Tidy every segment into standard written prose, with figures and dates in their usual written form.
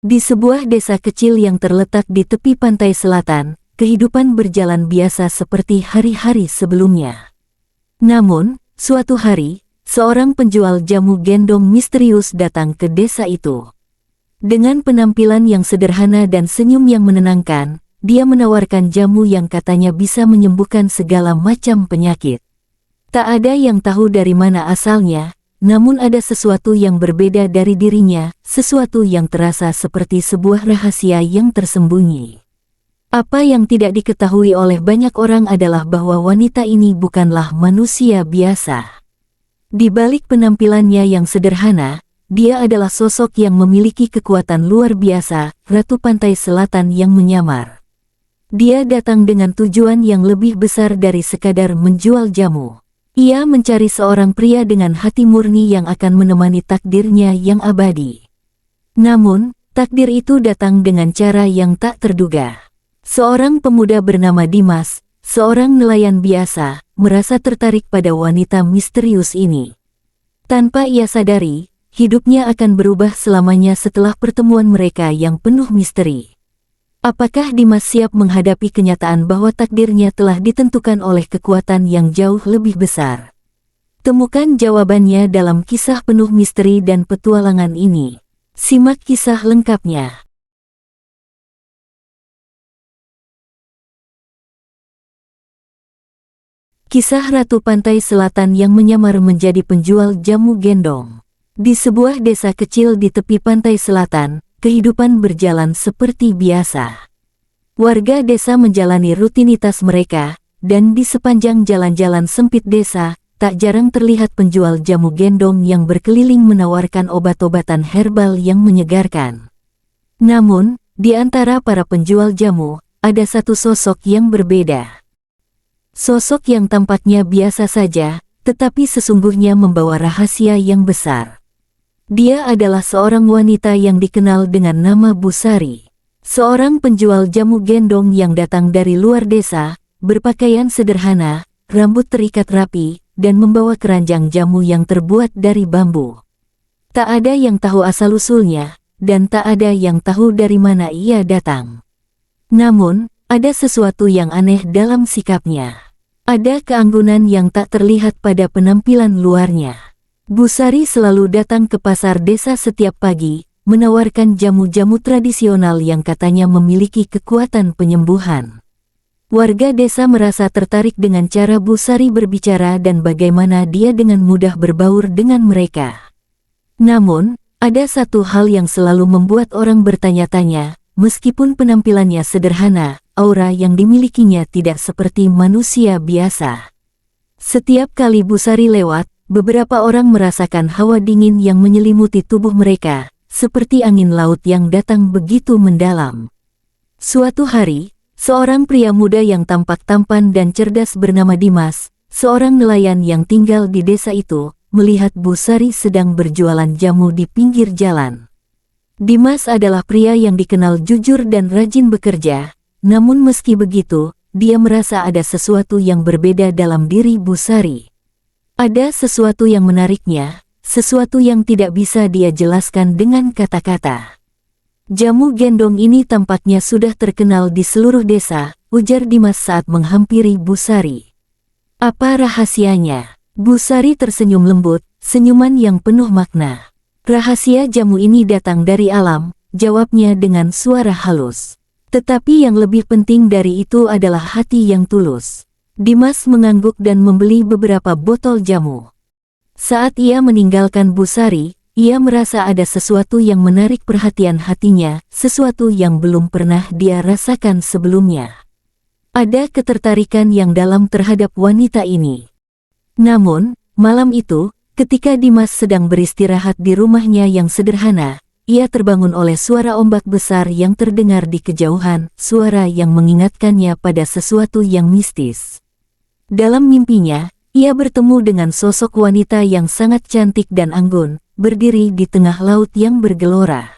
Di sebuah desa kecil yang terletak di tepi pantai selatan, kehidupan berjalan biasa seperti hari-hari sebelumnya. Namun, suatu hari, seorang penjual jamu gendong misterius datang ke desa itu. Dengan penampilan yang sederhana dan senyum yang menenangkan, dia menawarkan jamu yang katanya bisa menyembuhkan segala macam penyakit. Tak ada yang tahu dari mana asalnya, namun ada sesuatu yang berbeda dari dirinya, sesuatu yang terasa seperti sebuah rahasia yang tersembunyi. Apa yang tidak diketahui oleh banyak orang adalah bahwa wanita ini bukanlah manusia biasa. Di balik penampilannya yang sederhana, dia adalah sosok yang memiliki kekuatan luar biasa, Ratu Pantai Selatan yang menyamar. Dia datang dengan tujuan yang lebih besar dari sekadar menjual jamu. Ia mencari seorang pria dengan hati murni yang akan menemani takdirnya yang abadi. Namun, takdir itu datang dengan cara yang tak terduga. Seorang pemuda bernama Dimas, seorang nelayan biasa, merasa tertarik pada wanita misterius ini. Tanpa ia sadari, hidupnya akan berubah selamanya setelah pertemuan mereka yang penuh misteri. Apakah Dimas siap menghadapi kenyataan bahwa takdirnya telah ditentukan oleh kekuatan yang jauh lebih besar? Temukan jawabannya dalam kisah penuh misteri dan petualangan ini. Simak kisah lengkapnya. Kisah Ratu Pantai Selatan yang menyamar menjadi penjual jamu gendong. Di sebuah desa kecil di tepi pantai selatan, kehidupan berjalan seperti biasa. Warga desa menjalani rutinitas mereka, dan di sepanjang jalan-jalan sempit desa, tak jarang terlihat penjual jamu gendong yang berkeliling menawarkan obat-obatan herbal yang menyegarkan. Namun, di antara para penjual jamu, ada satu sosok yang berbeda. Sosok yang tampaknya biasa saja, tetapi sesungguhnya membawa rahasia yang besar. Dia adalah seorang wanita yang dikenal dengan nama Busari. Seorang penjual jamu gendong yang datang dari luar desa, berpakaian sederhana, rambut terikat rapi, dan membawa keranjang jamu yang terbuat dari bambu. Tak ada yang tahu asal-usulnya, dan tak ada yang tahu dari mana ia datang. Namun, ada sesuatu yang aneh dalam sikapnya. Ada keanggunan yang tak terlihat pada penampilan luarnya. Busari selalu datang ke pasar desa setiap pagi, menawarkan jamu-jamu tradisional yang katanya memiliki kekuatan penyembuhan. Warga desa merasa tertarik dengan cara Busari berbicara dan bagaimana dia dengan mudah berbaur dengan mereka. Namun, ada satu hal yang selalu membuat orang bertanya-tanya, meskipun penampilannya sederhana, aura yang dimilikinya tidak seperti manusia biasa. Setiap kali Busari lewat, beberapa orang merasakan hawa dingin yang menyelimuti tubuh mereka, seperti angin laut yang datang begitu mendalam. Suatu hari, seorang pria muda yang tampak tampan dan cerdas bernama Dimas, seorang nelayan yang tinggal di desa itu, melihat Busari sedang berjualan jamu di pinggir jalan. Dimas adalah pria yang dikenal jujur dan rajin bekerja, namun meski begitu, dia merasa ada sesuatu yang berbeda dalam diri Busari. Ada sesuatu yang menariknya, sesuatu yang tidak bisa dia jelaskan dengan kata-kata. Jamu gendong ini tampaknya sudah terkenal di seluruh desa, ujar Dimas saat menghampiri Busari. Apa rahasianya? Busari tersenyum lembut, senyuman yang penuh makna. Rahasia jamu ini datang dari alam, jawabnya dengan suara halus. Tetapi yang lebih penting dari itu adalah hati yang tulus. Dimas mengangguk dan membeli beberapa botol jamu. Saat ia meninggalkan Busari, ia merasa ada sesuatu yang menarik perhatian hatinya, sesuatu yang belum pernah dia rasakan sebelumnya. Ada ketertarikan yang dalam terhadap wanita ini. Namun, malam itu, ketika Dimas sedang beristirahat di rumahnya yang sederhana, ia terbangun oleh suara ombak besar yang terdengar di kejauhan, suara yang mengingatkannya pada sesuatu yang mistis. Dalam mimpinya, ia bertemu dengan sosok wanita yang sangat cantik dan anggun, berdiri di tengah laut yang bergelora.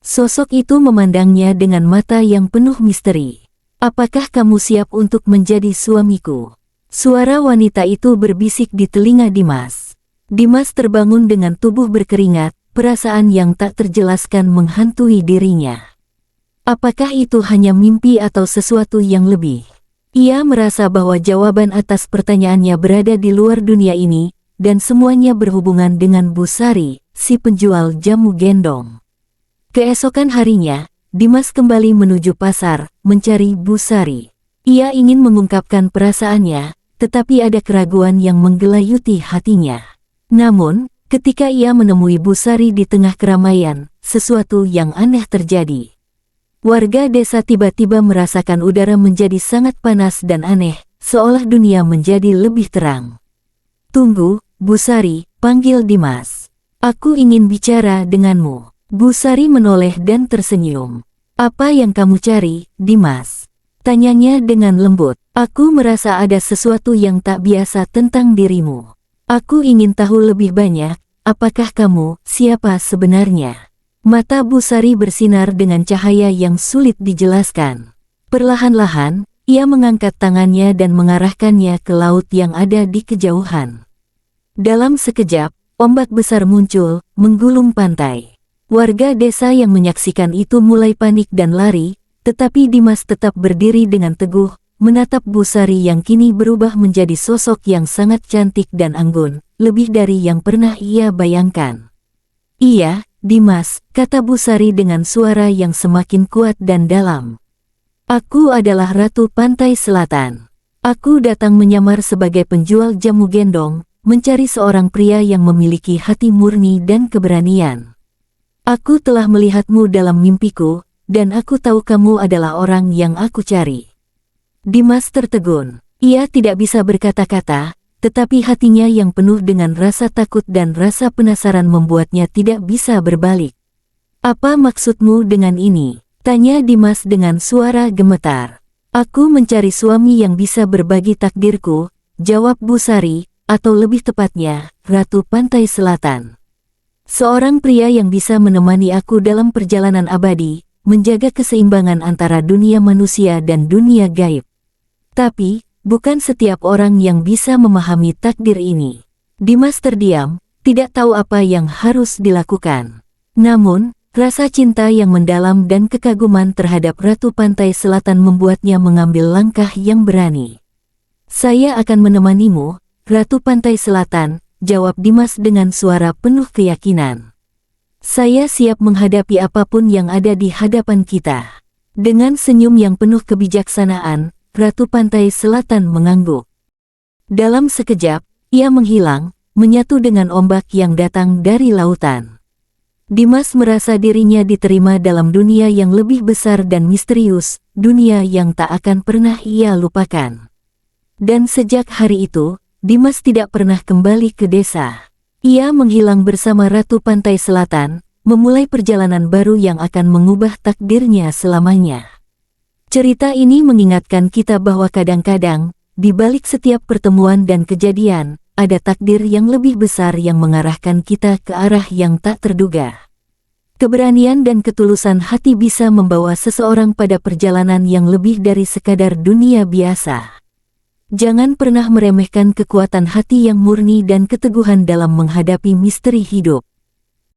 Sosok itu memandangnya dengan mata yang penuh misteri. Apakah kamu siap untuk menjadi suamiku? Suara wanita itu berbisik di telinga Dimas. Dimas terbangun dengan tubuh berkeringat, perasaan yang tak terjelaskan menghantui dirinya. Apakah itu hanya mimpi atau sesuatu yang lebih? Ia merasa bahwa jawaban atas pertanyaannya berada di luar dunia ini, dan semuanya berhubungan dengan Bu Sari, si penjual jamu gendong. Keesokan harinya, Dimas kembali menuju pasar, mencari Bu Sari. Ia ingin mengungkapkan perasaannya, tetapi ada keraguan yang menggelayuti hatinya. Namun, ketika ia menemui Bu Sari di tengah keramaian, sesuatu yang aneh terjadi. Warga desa tiba-tiba merasakan udara menjadi sangat panas dan aneh, seolah dunia menjadi lebih terang. "Tunggu, Bu Sari," panggil Dimas. "Aku ingin bicara denganmu." Bu Sari menoleh dan tersenyum. "Apa yang kamu cari, Dimas?" tanyanya dengan lembut. "Aku merasa ada sesuatu yang tak biasa tentang dirimu. Aku ingin tahu lebih banyak, apakah kamu, siapa sebenarnya?" Mata Bu Sari bersinar dengan cahaya yang sulit dijelaskan. Perlahan-lahan, ia mengangkat tangannya dan mengarahkannya ke laut yang ada di kejauhan. Dalam sekejap, ombak besar muncul, menggulung pantai. Warga desa yang menyaksikan itu mulai panik dan lari, tetapi Dimas tetap berdiri dengan teguh, menatap Bu Sari yang kini berubah menjadi sosok yang sangat cantik dan anggun, lebih dari yang pernah ia bayangkan. "Iya, Dimas," kata Bu Sari dengan suara yang semakin kuat dan dalam. "Aku adalah Ratu Pantai Selatan. Aku datang menyamar sebagai penjual jamu gendong, mencari seorang pria yang memiliki hati murni dan keberanian. Aku telah melihatmu dalam mimpiku, dan aku tahu kamu adalah orang yang aku cari." Dimas tertegun. Ia tidak bisa berkata-kata, tetapi hatinya yang penuh dengan rasa takut dan rasa penasaran membuatnya tidak bisa berbalik. "Apa maksudmu dengan ini?" tanya Dimas dengan suara gemetar. "Aku mencari suami yang bisa berbagi takdirku," jawab Bu Sari, "atau lebih tepatnya, Ratu Pantai Selatan. Seorang pria yang bisa menemani aku dalam perjalanan abadi, menjaga keseimbangan antara dunia manusia dan dunia gaib. Tapi, bukan setiap orang yang bisa memahami takdir ini." Dimas terdiam, tidak tahu apa yang harus dilakukan. Namun, rasa cinta yang mendalam dan kekaguman terhadap Ratu Pantai Selatan membuatnya mengambil langkah yang berani. "Saya akan menemanimu, Ratu Pantai Selatan," jawab Dimas dengan suara penuh keyakinan. "Saya siap menghadapi apapun yang ada di hadapan kita." Dengan senyum yang penuh kebijaksanaan, Ratu Pantai Selatan mengangguk. Dalam sekejap, ia menghilang, menyatu dengan ombak yang datang dari lautan. Dimas merasa dirinya diterima dalam dunia yang lebih besar dan misterius, dunia yang tak akan pernah ia lupakan. Dan sejak hari itu, Dimas tidak pernah kembali ke desa. Ia menghilang bersama Ratu Pantai Selatan, memulai perjalanan baru yang akan mengubah takdirnya selamanya. Cerita ini mengingatkan kita bahwa kadang-kadang, di balik setiap pertemuan dan kejadian, ada takdir yang lebih besar yang mengarahkan kita ke arah yang tak terduga. Keberanian dan ketulusan hati bisa membawa seseorang pada perjalanan yang lebih dari sekadar dunia biasa. Jangan pernah meremehkan kekuatan hati yang murni dan keteguhan dalam menghadapi misteri hidup.